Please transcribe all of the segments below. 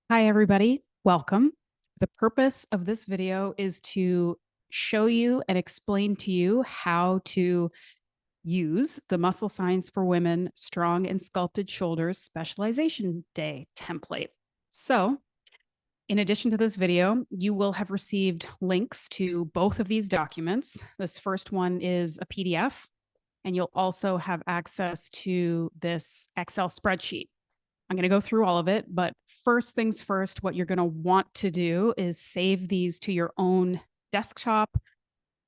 Hi, everybody. Welcome. The purpose of this video is to show you and explain to you how to use the Muscle Science for Women Strong and Sculpted Shoulders Specialization Day template. So, in addition to this video, you will have received links to both of these documents. This first one is a PDF, and you'll also have access to this Excel spreadsheet. I'm going to go through all of it, but first things first, what you're going to want to do is save these to your own desktop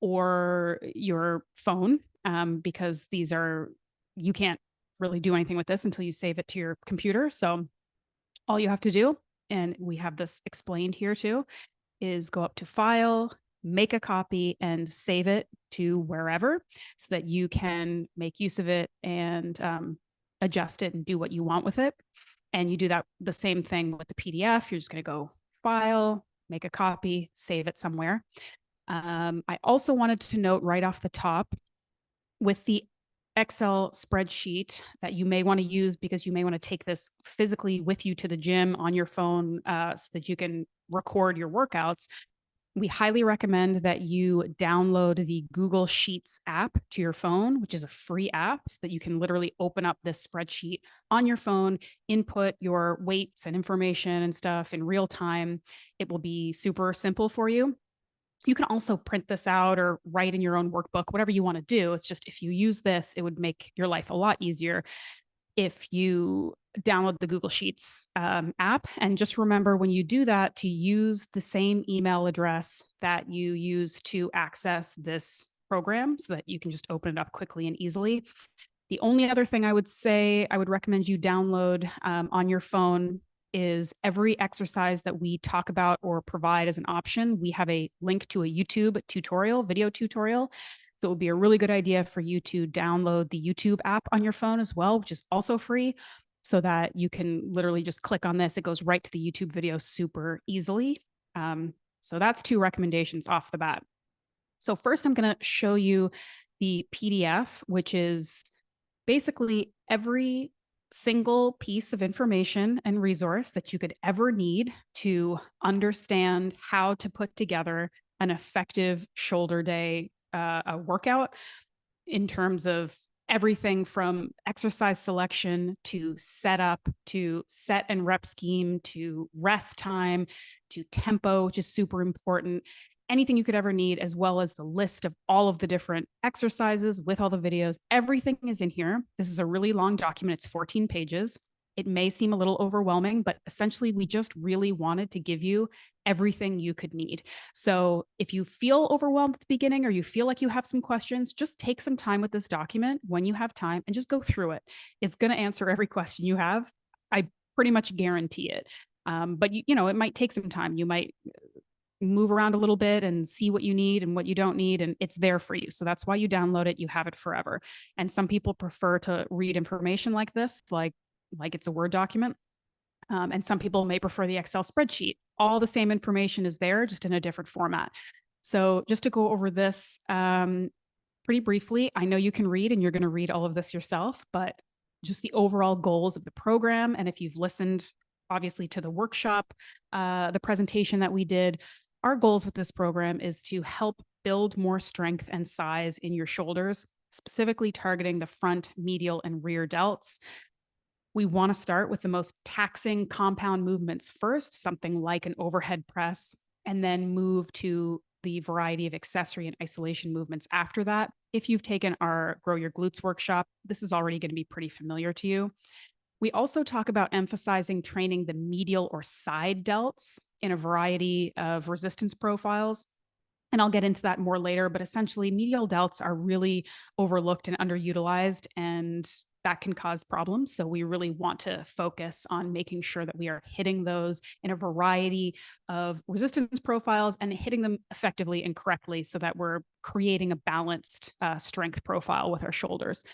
or your phone, because you can't really do anything with this until you save it to your computer. So all you have to do, and we have this explained here too, is go up to File, make a copy, and save it to wherever so that you can make use of it and adjust it and do what you want with it. And you do that the same thing with the PDF. You're just going to go File, make a copy, save it somewhere. I also wanted to note right off the top with the Excel spreadsheet that you may want to use because you may want to take this physically with you to the gym on your phone so that you can record your workouts. We highly recommend that you download the Google Sheets app to your phone, which is a free app so that you can literally open up this spreadsheet on your phone, input your weights and information and stuff in real time. It will be super simple for you. You can also print this out or write in your own workbook, whatever you want to do. It's just if you use this, it would make your life a lot easier if you download the Google Sheets app. And just remember when you do that to use the same email address that you use to access this program so that you can just open it up quickly and easily. The only other thing I would say I would recommend you download on your phone is every exercise that we talk about or provide as an option. We have a link to a YouTube tutorial, video tutorial. So it would be a really good idea for you to download the YouTube app on your phone as well, which is also free, so that you can literally just click on this. It goes right to the YouTube video super easily. So that's two recommendations off the bat. So first, I'm going to show you the PDF, which is basically every single piece of information and resource that you could ever need to understand how to put together an effective shoulder day workout in terms of everything from exercise selection to setup to set and rep scheme to rest time to tempo, which is super important. Anything you could ever need, as well as the list of all of the different exercises with all the videos. Everything is in here. This is a really long document. It's 14 pages. It may seem a little overwhelming, but essentially we just really wanted to give you everything you could need. So if you feel overwhelmed at the beginning or you feel like you have some questions, just take some time with this document when you have time and just go through it. It's going to answer every question you have. I pretty much guarantee it. But it might take some time. You might move around a little bit and see what you need and what you don't need, and it's there for you. So that's why you download it. You have it forever. And some people prefer to read information like this, like it's a Word document. And some people may prefer the Excel spreadsheet. All the same information is there, just in a different format. So just to go over this pretty briefly, I know you can read and you're going to read all of this yourself, but just the overall goals of the program. And if you've listened, obviously, to the workshop, the presentation that we did, our goals with this program is to help build more strength and size in your shoulders, specifically targeting the front, medial, and rear delts. We want to start with the most taxing compound movements first, something like an overhead press, and then move to the variety of accessory and isolation movements after that. If you've taken our Grow Your Glutes workshop, this is already going to be pretty familiar to you. We also talk about emphasizing training the medial or side delts in a variety of resistance profiles. And I'll get into that more later, but essentially medial delts are really overlooked and underutilized, and that can cause problems. So we really want to focus on making sure that we are hitting those in a variety of resistance profiles and hitting them effectively and correctly so that we're creating a balanced strength profile with our shoulders.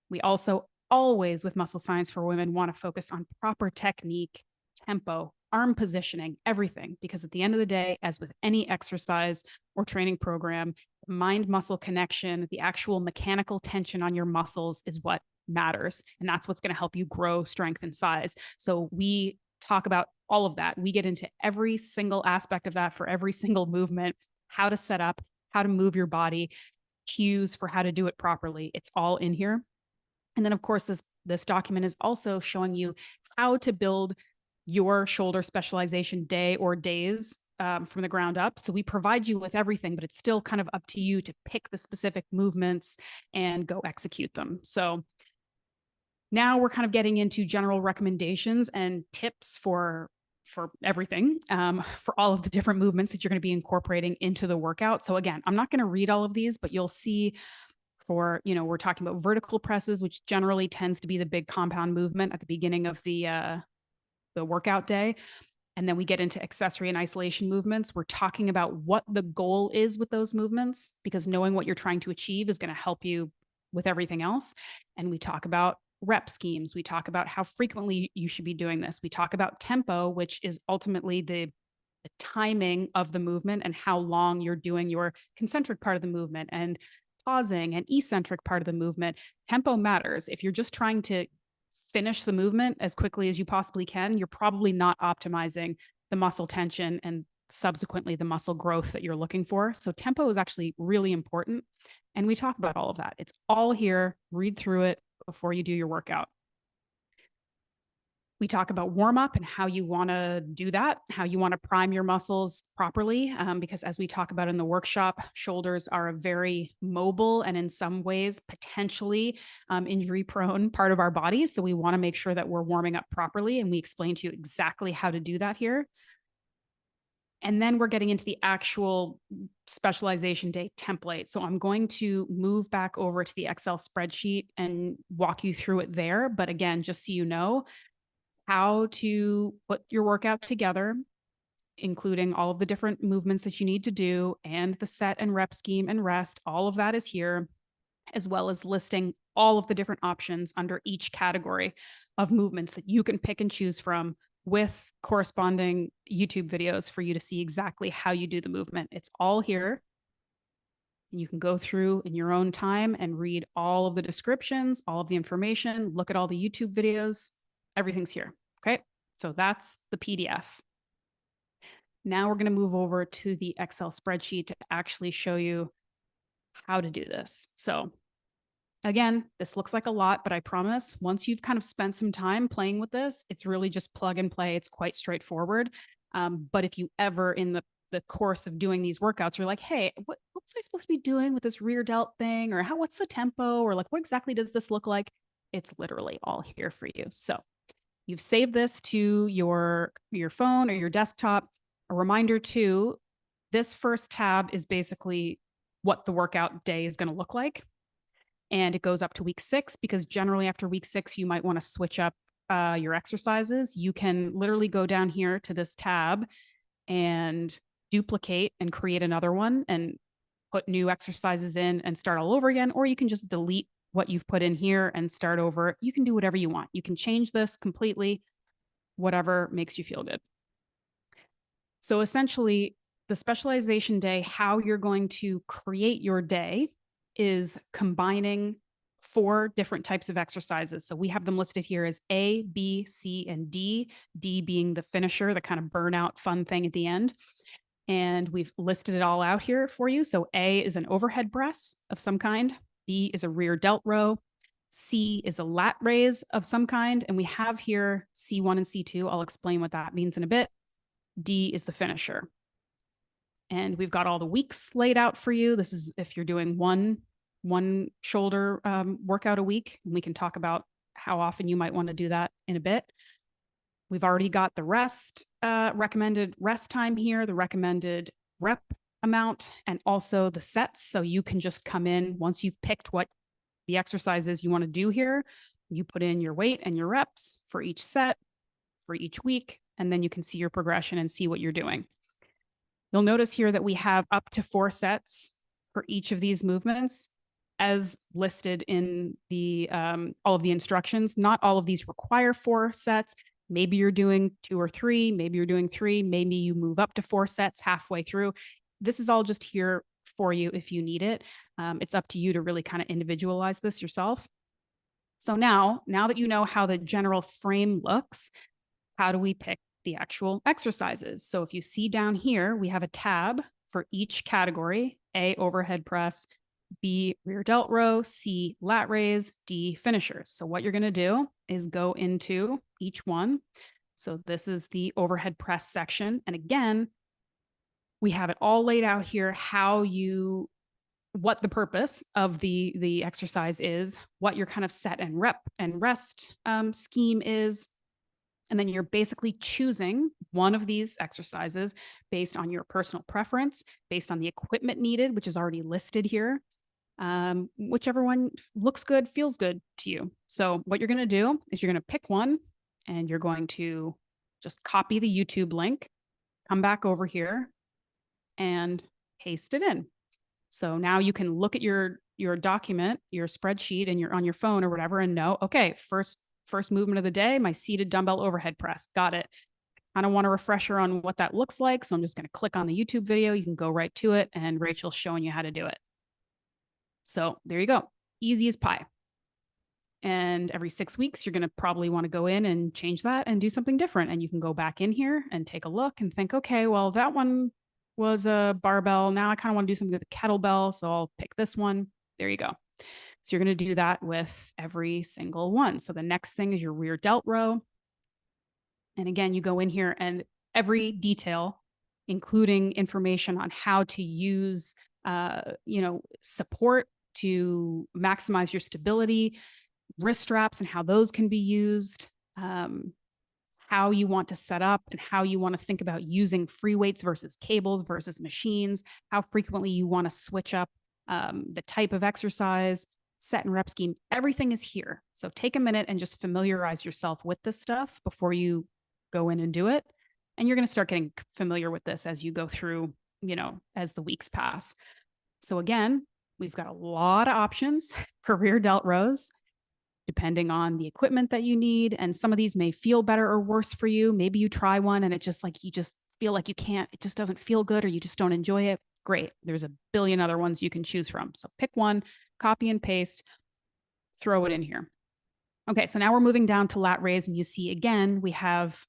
We also always, with Muscle Science for Women, want to focus on proper technique, tempo, arm positioning, everything. Because at the end of the day, as with any exercise or training program, mind-muscle connection, the actual mechanical tension on your muscles is what matters. And that's what's going to help you grow strength and size. So we talk about all of that. We get into every single aspect of that for every single movement, how to set up, how to move your body, cues for how to do it properly. It's all in here. And then, of course, this document is also showing you how to build your shoulder specialization day or days from the ground up. So we provide you with everything, but it's still kind of up to you to pick the specific movements and go execute them. So now we're kind of getting into general recommendations and tips for everything, for all of the different movements that you're going to be incorporating into the workout. So again, I'm not going to read all of these, but you'll see for, we're talking about vertical presses, which generally tends to be the big compound movement at the beginning of the workout day. And then we get into accessory and isolation movements. We're talking about what the goal is with those movements, because knowing what you're trying to achieve is going to help you with everything else. And we talk about rep schemes. We talk about how frequently you should be doing this. We talk about tempo, which is ultimately the timing of the movement and how long you're doing your concentric part of the movement, and pausing and eccentric part of the movement. Tempo matters. If you're just trying to finish the movement as quickly as you possibly can, you're probably not optimizing the muscle tension and subsequently the muscle growth that you're looking for. So tempo is actually really important. And we talk about all of that. It's all here. Read through it before you do your workout. We talk about warm up and how you want to do that, how you want to prime your muscles properly, because as we talk about in the workshop, shoulders are a very mobile and in some ways potentially injury prone part of our bodies. So we want to make sure that we're warming up properly, and we explain to you exactly how to do that here. And then we're getting into the actual specialization day template. So I'm going to move back over to the Excel spreadsheet and walk you through it there. But again, just so you know, how to put your workout together, including all of the different movements that you need to do and the set and rep scheme and rest. All of that is here, as well as listing all of the different options under each category of movements that you can pick and choose from, with corresponding YouTube videos for you to see exactly how you do the movement. It's all here. You can go through in your own time and read all of the descriptions, all of the information, look at all the YouTube videos. Everything's here. Okay. So that's the PDF. Now we're going to move over to the Excel spreadsheet to actually show you how to do this. So again, this looks like a lot, but I promise once you've kind of spent some time playing with this, it's really just plug and play. It's quite straightforward. But if you ever in the course of doing these workouts, you're like, hey, what was I supposed to be doing with this rear delt thing? Or what's the tempo? Or like, what exactly does this look like? It's literally all here for you. So you've saved this to your phone or your desktop. A reminder too, this first tab is basically what the workout day is going to look like. And it goes up to week 6, because generally after week 6, you might want to switch up your exercises. You can literally go down here to this tab and duplicate and create another one and put new exercises in and start all over again. Or you can just delete what you've put in here and start over. You can do whatever you want. You can change this completely, whatever makes you feel good. So essentially, the specialization day, how you're going to create your day, is combining 4 different types of exercises. So we have them listed here as A, B, C, and D, D being the finisher, the kind of burnout fun thing at the end. And we've listed it all out here for you. So A is an overhead press of some kind. B is a rear delt row. C is a lat raise of some kind. And we have here C1 and C2. I'll explain what that means in a bit. D is the finisher. And we've got all the weeks laid out for you. This is if you're doing one shoulder workout a week. And we can talk about how often you might want to do that in a bit. We've already got the recommended rest time here, the recommended rep amount, and also the sets. So you can just come in once you've picked what the exercises you want to do here. You put in your weight and your reps for each set, for each week, and then you can see your progression and see what you're doing. You'll notice here that we have up to 4 sets for each of these movements, as listed in the all of the instructions. Not all of these require 4 sets. Maybe you're doing 2 or 3, maybe you're doing 3, maybe you move up to 4 sets halfway through. This is all just here for you if you need it. It's up to you to really kind of individualize this yourself. So now that you know how the general frame looks, how do we pick the actual exercises? So if you see down here, we have a tab for each category: A, overhead press; B, rear delt row; C, lat raise; D, finishers. So what you're going to do is go into each one. So this is the overhead press section. And again, we have it all laid out here, what the purpose of the exercise is, what your kind of set and rep and rest scheme is. And then you're basically choosing one of these exercises based on your personal preference, based on the equipment needed, which is already listed here. Whichever one looks good, feels good to you. So what you're going to do is you're going to pick one, and you're going to just copy the YouTube link, come back over here, and paste it in. So now you can look at your document, your spreadsheet, and you're on your phone or whatever, and know, okay, first movement of the day, my seated dumbbell overhead press. Got it. I don't want a refresher on what that looks like, so I'm just going to click on the YouTube video. You can go right to it, and Rachel's showing you how to do it. So there you go. Easy as pie. And every 6 weeks, you're going to probably want to go in and change that and do something different. And you can go back in here and take a look and think, okay, well, that one was a barbell. Now I kind of want to do something with a kettlebell, so I'll pick this one. There you go. So you're going to do that with every single one. So the next thing is your rear delt row. And again, you go in here, and every detail, including information on how to use, support to maximize your stability, wrist straps and how those can be used, how you want to set up and how you want to think about using free weights versus cables versus machines, how frequently you want to switch up the type of exercise, set and rep scheme. Everything is here. So take a minute and just familiarize yourself with this stuff before you go in and do it. And you're going to start getting familiar with this as you go through, as the weeks pass. So again, we've got a lot of options for rear delt rows, depending on the equipment that you need. And some of these may feel better or worse for you. Maybe you try one and you just feel like you can't, it just doesn't feel good, or you just don't enjoy it. Great. There's a billion other ones you can choose from. So pick one, copy and paste, throw it in here. Okay, so now we're moving down to lat raise, and you see again, we have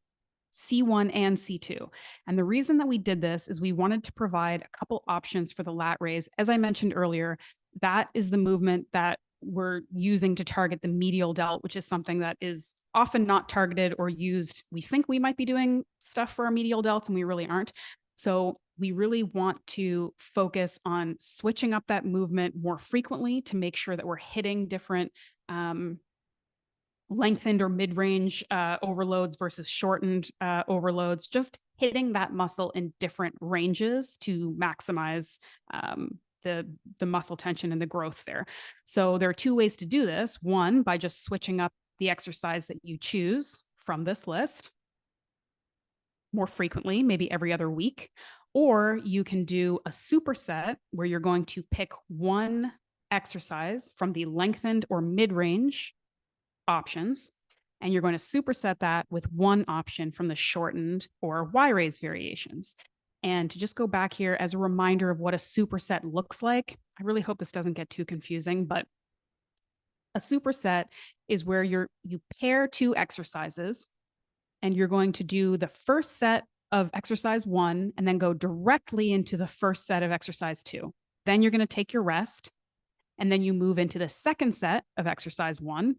C1 and C2. And the reason that we did this is we wanted to provide a couple options for the lat raise. As I mentioned earlier, that is the movement that we're using to target the medial delt, which is something that is often not targeted or used. We think we might be doing stuff for our medial delts, and we really aren't. So we really want to focus on switching up that movement more frequently to make sure that we're hitting different lengthened or mid-range overloads versus shortened overloads, just hitting that muscle in different ranges to maximize the muscle tension and the growth there. So there are two ways to do this. One, by just switching up the exercise that you choose from this list more frequently, maybe every other week. Or you can do a superset where you're going to pick one exercise from the lengthened or mid-range options, and you're going to superset that with one option from the shortened or Y-raise variations. And to just go back here as a reminder of what a superset looks like, I really hope this doesn't get too confusing, but a superset is where you pair two exercises, and you're going to do the first set of exercise 1 and then go directly into the first set of exercise 2. Then you're going to take your rest, and then you move into the second set of exercise 1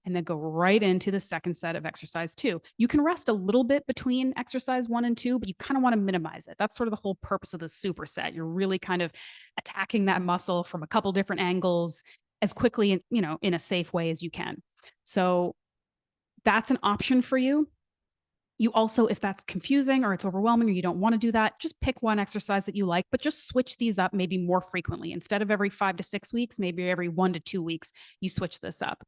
and then go right into the second set of exercise 2. You can rest a little bit between exercise 1 and 2, but you kind of want to minimize it. That's sort of the whole purpose of the superset. You're really kind of attacking that muscle from a couple different angles as quickly, in a safe way as you can. So that's an option for you. You also, if that's confusing or it's overwhelming or you don't want to do that, just pick one exercise that you like, but just switch these up maybe more frequently. Instead of every 5 to 6 weeks, maybe every 1 to 2 weeks, you switch this up.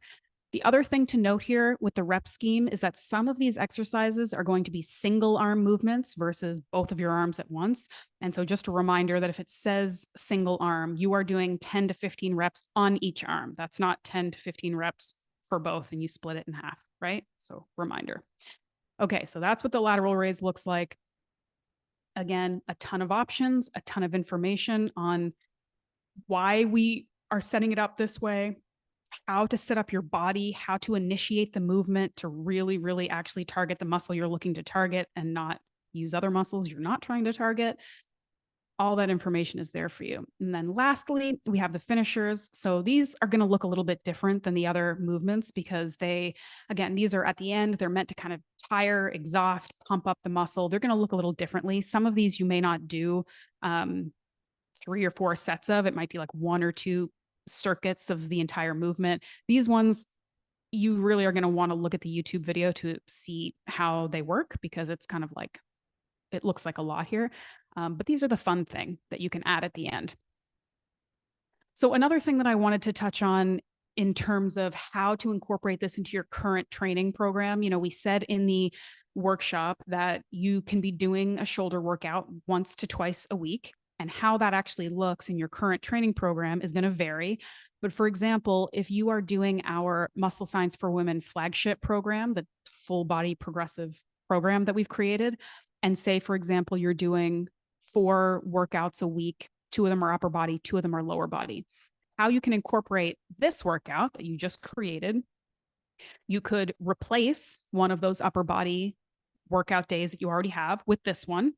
The other thing to note here with the rep scheme is that some of these exercises are going to be single arm movements versus both of your arms at once. And so just a reminder that if it says single arm, you are doing 10 to 15 reps on each arm. That's not 10 to 15 reps for both, and you split it in half, right? So reminder. Okay, so that's what the lateral raise looks like. Again, a ton of options, a ton of information on why we are setting it up this way, how to set up your body, how to initiate the movement to really, really actually target the muscle you're looking to target and not use other muscles you're not trying to target. All that information is there for you. And then lastly, we have the finishers. So these are going to look a little bit different than the other movements because they, again, these are at the end. They're meant to kind of tire, exhaust, pump up the muscle. They're going to look a little differently. Some of these you may not do 3 or 4 sets of. It might be like 1 or 2 circuits of the entire movement. These ones, you really are going to want to look at the YouTube video to see how they work because it's kind of like, it looks like a lot here. But these are the fun thing that you can add at the end. So another thing that I wanted to touch on in terms of how to incorporate this into your current training program, we said in the workshop that you can be doing a shoulder workout once to twice a week, and how that actually looks in your current training program is going to vary. But for example, if you are doing our Muscle Science for Women flagship program, the full body progressive program that we've created, and say, for example, you're doing 4 workouts a week, 2 of them are upper body, 2 of them are lower body. How you can incorporate this workout that you just created, you could replace one of those upper body workout days that you already have with this one.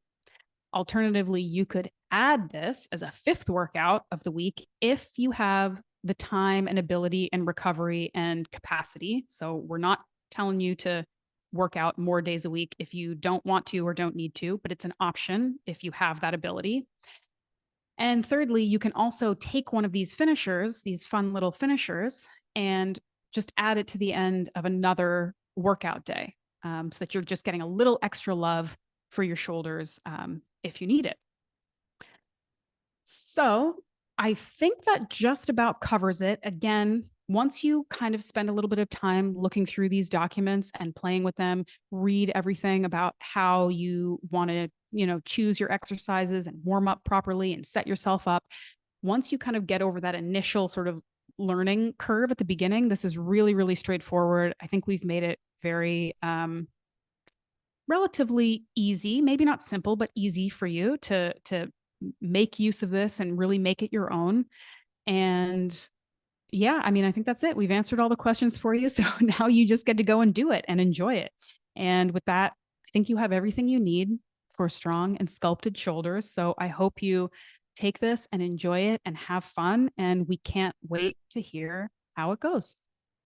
Alternatively, you could add this as a 5th workout of the week if you have the time and ability and recovery and capacity. So we're not telling you to work out more days a week if you don't want to or don't need to, but it's an option if you have that ability. And thirdly, you can also take one of these finishers, these fun little finishers, and just add it to the end of another workout day, so that you're just getting a little extra love for your shoulders if you need it. So I think that just about covers it. Again, once you kind of spend a little bit of time looking through these documents and playing with them, read everything about how you want to, choose your exercises and warm up properly and set yourself up. Once you kind of get over that initial sort of learning curve at the beginning, this is really, really straightforward. I think we've made it very relatively easy, maybe not simple, but easy for you to make use of this and really make it your own. And yeah, I mean, I think that's it. We've answered all the questions for you. So now you just get to go and do it and enjoy it. And with that, I think you have everything you need for strong and sculpted shoulders. So I hope you take this and enjoy it and have fun. And we can't wait to hear how it goes.